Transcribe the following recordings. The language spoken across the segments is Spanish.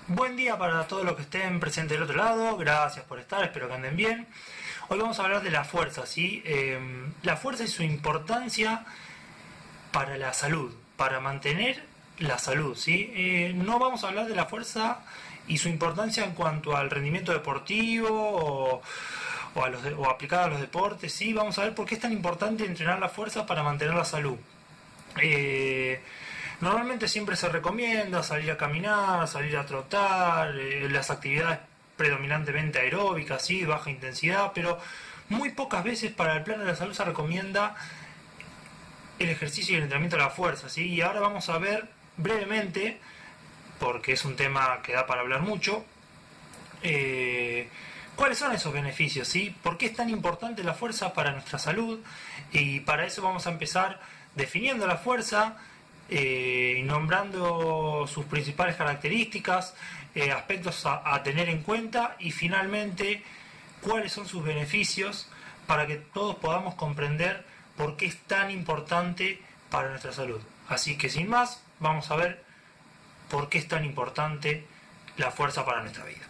Buen día para todos los que estén presentes del otro lado, gracias por estar, espero que anden bien. Hoy vamos a hablar de la fuerza, ¿sí? La fuerza y su importancia para la salud, para mantener la salud, ¿sí? No vamos a hablar de la fuerza y su importancia en cuanto al rendimiento deportivo o aplicada a los deportes, ¿sí? Vamos a ver por qué es tan importante entrenar la fuerza para mantener la salud. Eh, Normalmente siempre se recomienda salir a caminar, salir a trotar, las actividades predominantemente aeróbicas, ¿sí? Baja intensidad, pero muy pocas veces para el plano de la salud se recomienda el ejercicio y el entrenamiento de la fuerza, ¿sí? Y ahora vamos a ver brevemente, porque es un tema que da para hablar mucho, eh, cuáles son esos beneficios, ¿sí? ¿Por qué es tan importante la fuerza para nuestra salud? Y para eso vamos a empezar definiendo la fuerza y nombrando sus principales características, aspectos a tener en cuenta y finalmente cuáles son sus beneficios para que todos podamos comprender por qué es tan importante para nuestra salud. Así que sin más, vamos a ver por qué es tan importante la fuerza para nuestra vida.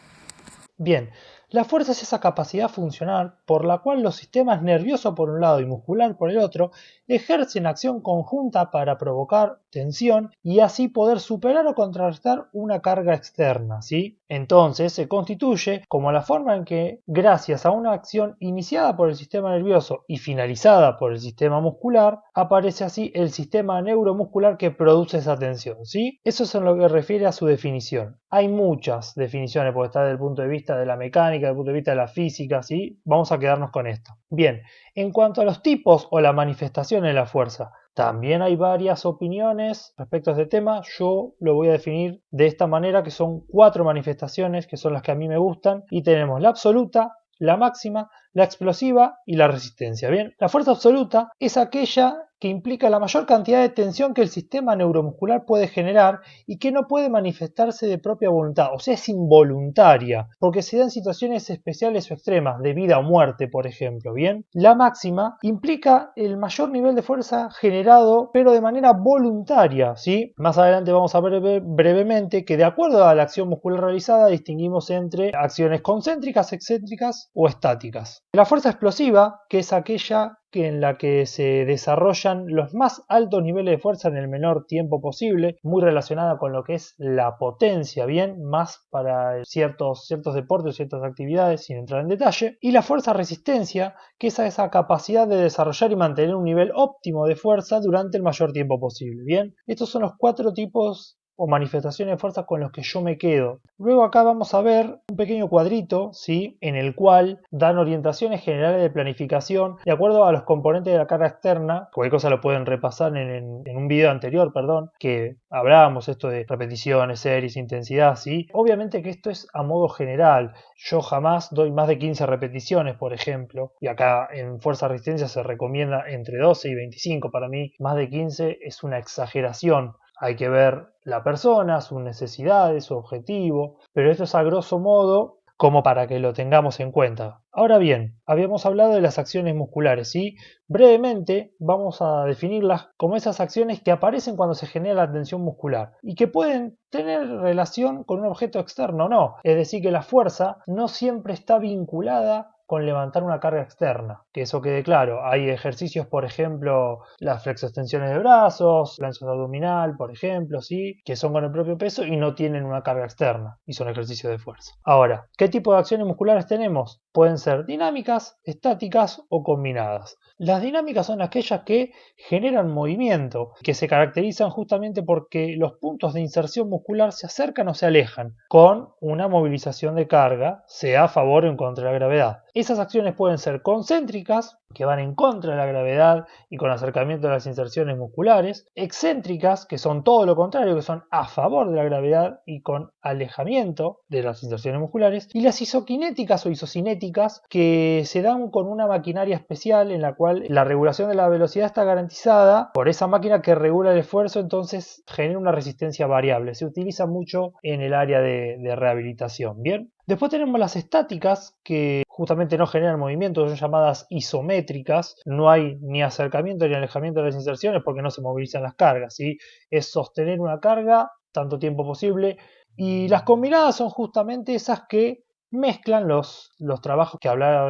Bien, la fuerza es esa capacidad funcional por la cual los sistemas nervioso por un lado y muscular por el otro ejercen acción conjunta para provocar tensión y así poder superar o contrarrestar una carga externa, ¿sí? Entonces se constituye como la forma en que, gracias a una acción iniciada por el sistema nervioso y finalizada por el sistema muscular, aparece así el sistema neuromuscular que produce esa tensión, ¿sí? Eso es en lo que refiere a su definición. Hay muchas definiciones, porque está desde el punto de vista de la mecánica, desde el punto de vista de la física, ¿sí? Vamos a quedarnos con esto. Bien, en cuanto a los tipos o la manifestación de la fuerza, también hay varias opiniones respecto a este tema. Yo lo voy a definir de esta manera, que son 4 manifestaciones, que son las que a mí me gustan, y tenemos la absoluta, la máxima, la explosiva y la resistencia. Bien, la fuerza absoluta es aquella que implica la mayor cantidad de tensión que el sistema neuromuscular puede generar y que no puede manifestarse de propia voluntad, o sea, es involuntaria, porque se da en situaciones especiales o extremas, de vida o muerte, por ejemplo. Bien, la máxima implica el mayor nivel de fuerza generado, pero de manera voluntaria, ¿sí? Más adelante vamos a ver brevemente que de acuerdo a la acción muscular realizada distinguimos entre acciones concéntricas, excéntricas o estáticas. La fuerza explosiva, que es aquella en la que se desarrollan los más altos niveles de fuerza en el menor tiempo posible, muy relacionada con lo que es la potencia, bien, más para ciertos deportes, ciertas actividades, sin entrar en detalle, y la fuerza resistencia, que es esa capacidad de desarrollar y mantener un nivel óptimo de fuerza durante el mayor tiempo posible, bien. Estos son los 4 tipos o manifestaciones de fuerza con los que yo me quedo. Luego acá vamos a ver un pequeño cuadrito, ¿sí? En el cual dan orientaciones generales de planificación de acuerdo a los componentes de la carga externa. Cualquier cosa lo pueden repasar en un video anterior, perdón, que hablábamos esto de repeticiones, series, intensidad, ¿sí? Obviamente que esto es a modo general. Yo jamás doy más de 15 repeticiones, por ejemplo, y acá en fuerza resistencia se recomienda entre 12 y 25. Para mí, más de 15 es una exageración. Hay que ver la persona, sus necesidades, su objetivo, pero esto es a grosso modo como para que lo tengamos en cuenta. Ahora bien, habíamos hablado de las acciones musculares y brevemente vamos a definirlas como esas acciones que aparecen cuando se genera la tensión muscular y que pueden tener relación con un objeto externo o no. Es decir, que la fuerza no siempre está vinculada con levantar una carga externa. Que eso quede claro. Hay ejercicios, por ejemplo, las flexoextensiones de brazos, lanzas abdominal, por ejemplo, ¿sí? Que son con el propio peso y no tienen una carga externa y son ejercicios de fuerza. Ahora, ¿qué tipo de acciones musculares tenemos? Pueden ser dinámicas, estáticas o combinadas. Las dinámicas son aquellas que generan movimiento, que se caracterizan justamente porque los puntos de inserción muscular se acercan o se alejan, con una movilización de carga, sea a favor o en contra de la gravedad. Esas acciones pueden ser concéntricas, que van en contra de la gravedad y con acercamiento de las inserciones musculares, excéntricas, que son todo lo contrario, que son a favor de la gravedad y con alejamiento de las inserciones musculares, y las isoquinéticas o isocinéticas, que se dan con una maquinaria especial en la cual la regulación de la velocidad está garantizada por esa máquina que regula el esfuerzo, entonces genera una resistencia variable. Se utiliza mucho en el área de rehabilitación. Bien. Después tenemos las estáticas, que justamente no generan movimiento, son llamadas isométricas. No hay ni acercamiento ni alejamiento de las inserciones porque no se movilizan las cargas, ¿sí? Es sostener una carga tanto tiempo posible Y las combinadas son justamente esas que mezclan los trabajos que hablaba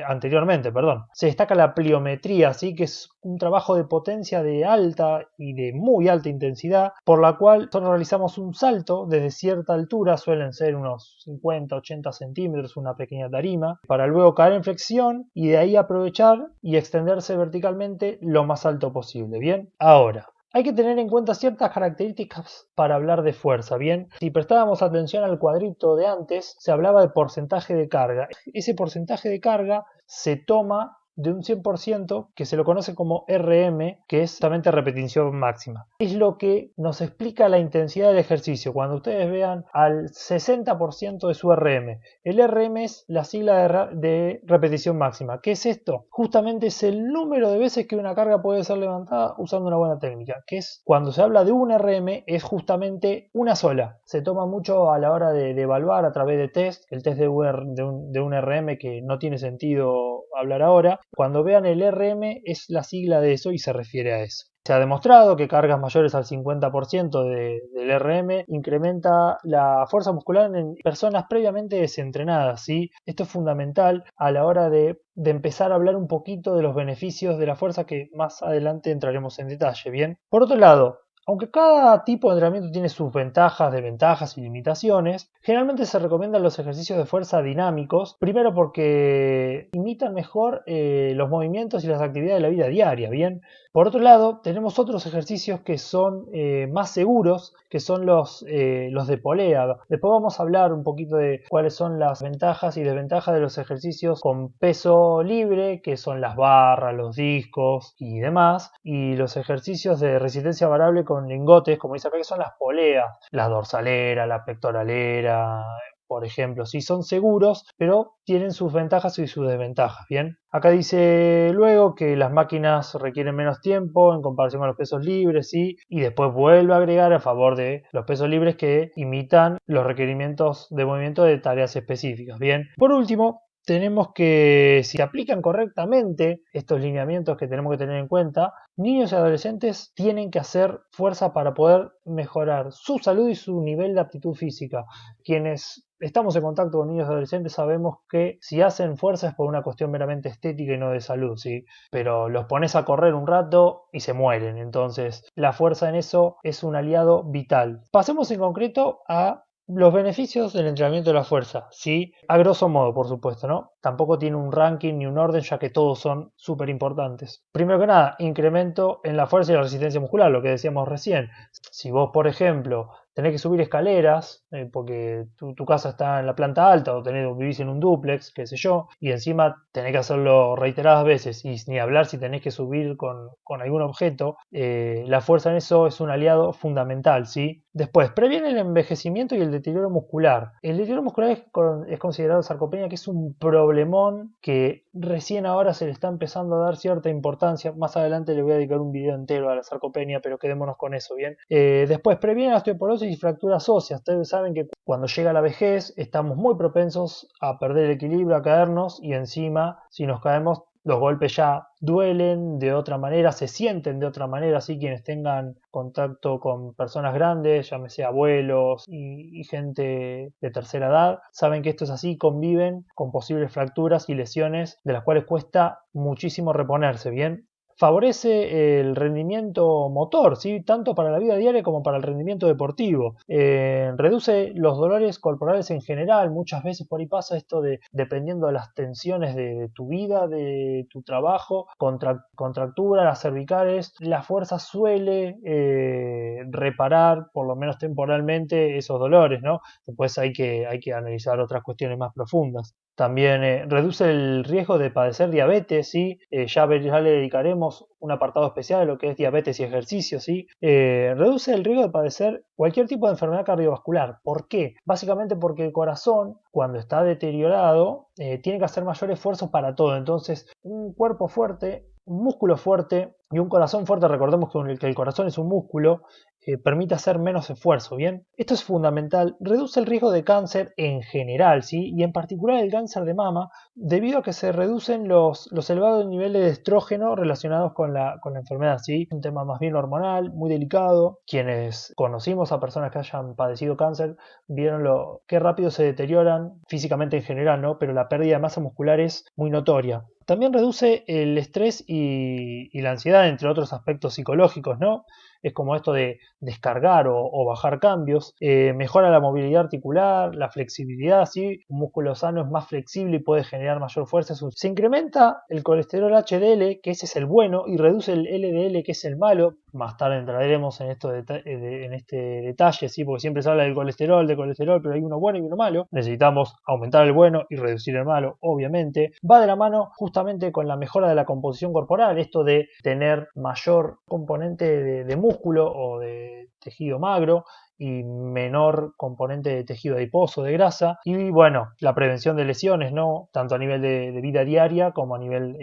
anteriormente, perdón. Se destaca la pliometría, ¿sí? Que es un trabajo de potencia de alta y de muy alta intensidad, por la cual nosotros realizamos un salto desde cierta altura, suelen ser unos 50-80 centímetros, una pequeña tarima, para luego caer en flexión y de ahí aprovechar y extenderse verticalmente lo más alto posible. Bien, ahora hay que tener en cuenta ciertas características para hablar de fuerza, ¿bien? Si prestábamos atención al cuadrito de antes, se hablaba de porcentaje de carga. Ese porcentaje de carga se toma de un 100% que se lo conoce como RM, que es justamente repetición máxima. Es lo que nos explica la intensidad del ejercicio. Cuando ustedes vean al 60% de su RM, el RM es la sigla de repetición máxima. ¿Qué es esto? Justamente es el número de veces que una carga puede ser levantada usando una buena técnica, que es cuando se habla de un RM es justamente una sola. Se toma mucho a la hora de evaluar a través de test, el test de un RM que no tiene sentido hablar ahora. Cuando vean el RM es la sigla de eso y se refiere a eso. Se ha demostrado que cargas mayores al 50% del RM incrementa la fuerza muscular en personas previamente desentrenadas, ¿sí? Esto es fundamental a la hora de empezar a hablar un poquito de los beneficios de la fuerza, que más adelante entraremos en detalle, ¿bien? Por otro lado, aunque cada tipo de entrenamiento tiene sus ventajas, desventajas y limitaciones, generalmente se recomiendan los ejercicios de fuerza dinámicos, primero porque imitan mejor los movimientos y las actividades de la vida diaria, ¿bien? Por otro lado, tenemos otros ejercicios que son más seguros, que son los de polea. Después vamos a hablar un poquito de cuáles son las ventajas y desventajas de los ejercicios con peso libre, que son las barras, los discos y demás, y los ejercicios de resistencia variable con lingotes, como dice acá, que son las poleas, la dorsalera, la pectoralera, por ejemplo. Sí, son seguros, pero tienen sus ventajas y sus desventajas, ¿bien? Acá dice luego que las máquinas requieren menos tiempo en comparación con los pesos libres, ¿sí? Y después vuelve a agregar a favor de los pesos libres que imitan los requerimientos de movimiento de tareas específicas, ¿bien? Por último, tenemos que, si se aplican correctamente estos lineamientos que tenemos que tener en cuenta, niños y adolescentes tienen que hacer fuerza para poder mejorar su salud y su nivel de aptitud física. Quienes estamos en contacto con niños y adolescentes sabemos que si hacen fuerza es por una cuestión meramente estética y no de salud, ¿sí? Pero los pones a correr un rato y se mueren. Entonces, la fuerza en eso es un aliado vital. Pasemos en concreto a los beneficios del entrenamiento de la fuerza, ¿sí? A grosso modo, por supuesto, ¿no? Tampoco tiene un ranking ni un orden, ya que todos son súper importantes. Primero que nada, incremento en la fuerza y la resistencia muscular, lo que decíamos recién. Si vos, por ejemplo, tenés que subir escaleras, porque tu casa está en la planta alta o vivís en un dúplex, qué sé yo, y encima tenés que hacerlo reiteradas veces, y ni hablar si tenés que subir con algún objeto, la fuerza en eso es un aliado fundamental, ¿sí? Después, previene el envejecimiento y el deterioro muscular. El deterioro muscular es considerado sarcopenia, que es un problemón que recién ahora se le está empezando a dar cierta importancia. Más adelante le voy a dedicar un video entero a la sarcopenia, pero quedémonos con eso, ¿bien? Después, previene la osteoporosis y fracturas óseas. Ustedes saben que cuando llega la vejez estamos muy propensos a perder el equilibrio, a caernos, y encima, si nos caemos, los golpes ya duelen de otra manera, se sienten de otra manera, así quienes tengan contacto con personas grandes, llámese abuelos y gente de tercera edad, saben que esto es así, conviven con posibles fracturas y lesiones de las cuales cuesta muchísimo reponerse, ¿bien? Favorece el rendimiento motor, ¿sí? Tanto para la vida diaria como para el rendimiento deportivo. Reduce los dolores corporales en general. Muchas veces por ahí pasa esto de, dependiendo de las tensiones de tu vida, de tu trabajo, contractura, las cervicales, la fuerza suele reparar, por lo menos temporalmente, esos dolores, ¿no? Después hay que analizar otras cuestiones más profundas. También reduce el riesgo de padecer diabetes, ¿sí? Ya le dedicaremos un apartado especial a lo que es diabetes y ejercicio, ¿sí? Reduce el riesgo de padecer cualquier tipo de enfermedad cardiovascular. ¿Por qué? Básicamente porque el corazón, cuando está deteriorado, tiene que hacer mayor esfuerzo para todo. Entonces, un cuerpo fuerte, un músculo fuerte y un corazón fuerte, recordemos que el corazón es un músculo, permite hacer menos esfuerzo, ¿bien? Esto es fundamental, reduce el riesgo de cáncer en general, ¿sí? Y en particular el cáncer de mama, debido a que se reducen los elevados niveles de estrógeno relacionados con la enfermedad, ¿sí? Un tema más bien hormonal, muy delicado. Quienes conocimos a personas que hayan padecido cáncer vieron qué rápido se deterioran físicamente en general, ¿no? Pero la pérdida de masa muscular es muy notoria. También reduce el estrés y la ansiedad, entre otros aspectos psicológicos, ¿no? Es como esto de descargar o bajar cambios. Mejora la movilidad articular, la flexibilidad, ¿sí? Un músculo sano es más flexible y puede generar mayor fuerza. Se incrementa el colesterol HDL, que ese es el bueno, y reduce el LDL, que es el malo. Más tarde entraremos en este detalle, ¿sí? Porque siempre se habla del colesterol, pero hay uno bueno y uno malo. Necesitamos aumentar el bueno y reducir el malo, obviamente. Va de la mano justamente con la mejora de la composición corporal, esto de tener mayor componente de músculo o de tejido magro y menor componente de tejido adiposo, de grasa, y bueno, la prevención de lesiones, ¿no? Tanto a nivel de vida diaria como a nivel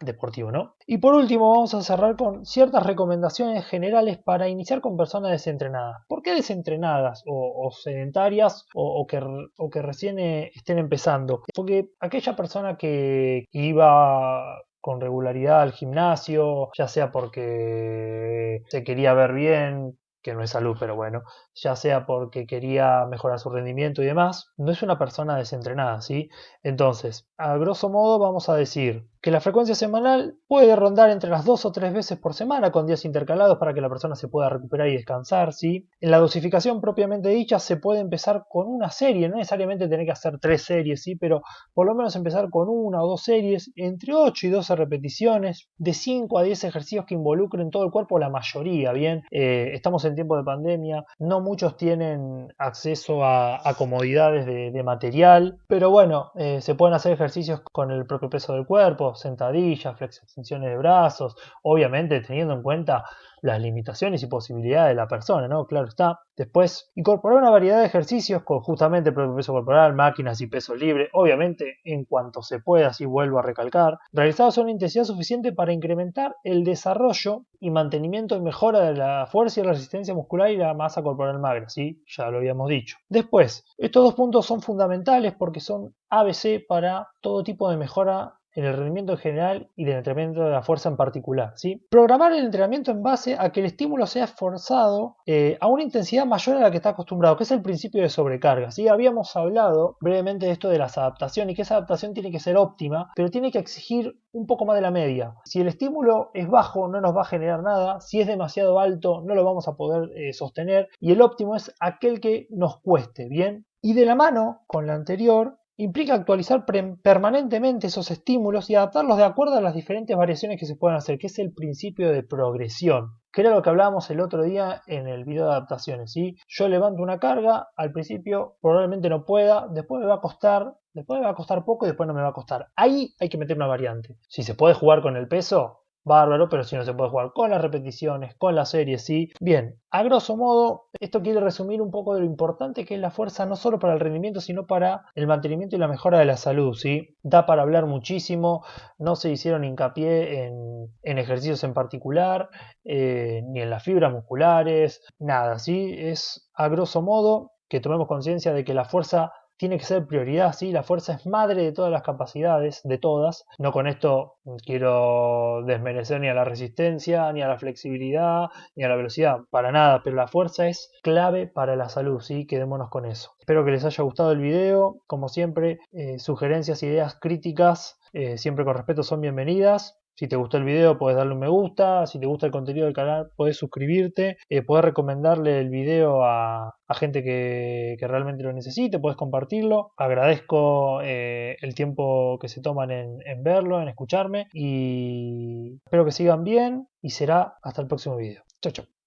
deportivo, ¿no? Y por último vamos a cerrar con ciertas recomendaciones generales para iniciar con personas desentrenadas. ¿Por qué desentrenadas o sedentarias o que recién estén empezando? Porque aquella persona que iba con regularidad al gimnasio, ya sea porque se quería ver bien, que no es salud, pero bueno, ya sea porque quería mejorar su rendimiento y demás, no es una persona desentrenada, ¿sí? Entonces, a grosso modo vamos a decir que la frecuencia semanal puede rondar entre las 2 o 3 veces por semana con días intercalados para que la persona se pueda recuperar y descansar, ¿sí? En la dosificación propiamente dicha se puede empezar con una serie, no necesariamente tener que hacer 3 series, ¿sí? Pero por lo menos empezar con una o dos series, entre 8 y 12 repeticiones, de 5 a 10 ejercicios que involucren todo el cuerpo, la mayoría, ¿bien? Estamos en tiempo de pandemia, no muchos tienen acceso a comodidades de material, pero bueno, se pueden hacer ejercicios con el propio peso del cuerpo, sentadillas, flexiones de brazos, obviamente teniendo en cuenta las limitaciones y posibilidades de la persona, ¿no? Claro está. Después, incorporar una variedad de ejercicios con justamente el propio peso corporal, máquinas y peso libre, obviamente en cuanto se pueda, así vuelvo a recalcar, realizados a una intensidad suficiente para incrementar el desarrollo y mantenimiento y mejora de la fuerza y la resistencia muscular y la masa corporal magra, ¿sí? Ya lo habíamos dicho. Después, estos dos puntos son fundamentales porque son ABC para todo tipo de mejora en el rendimiento en general y del entrenamiento de la fuerza en particular, ¿sí? Programar el entrenamiento en base a que el estímulo sea forzado a una intensidad mayor a la que está acostumbrado, que es el principio de sobrecarga, ¿sí? Habíamos hablado brevemente de esto de las adaptaciones y que esa adaptación tiene que ser óptima, pero tiene que exigir un poco más de la media. Si el estímulo es bajo, no nos va a generar nada. Si es demasiado alto, no lo vamos a poder sostener. Y el óptimo es aquel que nos cueste, ¿bien? Y de la mano con la anterior, implica actualizar permanentemente esos estímulos y adaptarlos de acuerdo a las diferentes variaciones que se puedan hacer, que es el principio de progresión, que era lo que hablábamos el otro día en el video de adaptaciones, ¿sí? Yo levanto una carga, al principio probablemente no pueda, después me va a costar poco y después no me va a costar. Ahí hay que meter una variante. Si se puede jugar con el peso, bárbaro, pero si no se puede jugar con las repeticiones, con las series, sí. Bien, a grosso modo, esto quiere resumir un poco de lo importante que es la fuerza, no solo para el rendimiento, sino para el mantenimiento y la mejora de la salud, ¿sí? Da para hablar muchísimo, no se hicieron hincapié en ejercicios en particular, ni en las fibras musculares, nada, ¿sí? Es a grosso modo que tomemos conciencia de que la fuerza tiene que ser prioridad, ¿sí? La fuerza es madre de todas las capacidades, de todas. No con esto quiero desmerecer ni a la resistencia, ni a la flexibilidad, ni a la velocidad, para nada, pero la fuerza es clave para la salud, ¿sí? Quedémonos con eso. Espero que les haya gustado el video. Como siempre, sugerencias, ideas, críticas, siempre con respeto son bienvenidas. Si te gustó el video puedes darle un me gusta, si te gusta el contenido del canal puedes suscribirte, puedes recomendarle el video a gente que realmente lo necesite, puedes compartirlo. Agradezco el tiempo que se toman en verlo, en escucharme y espero que sigan bien y será hasta el próximo video. Chau, chau.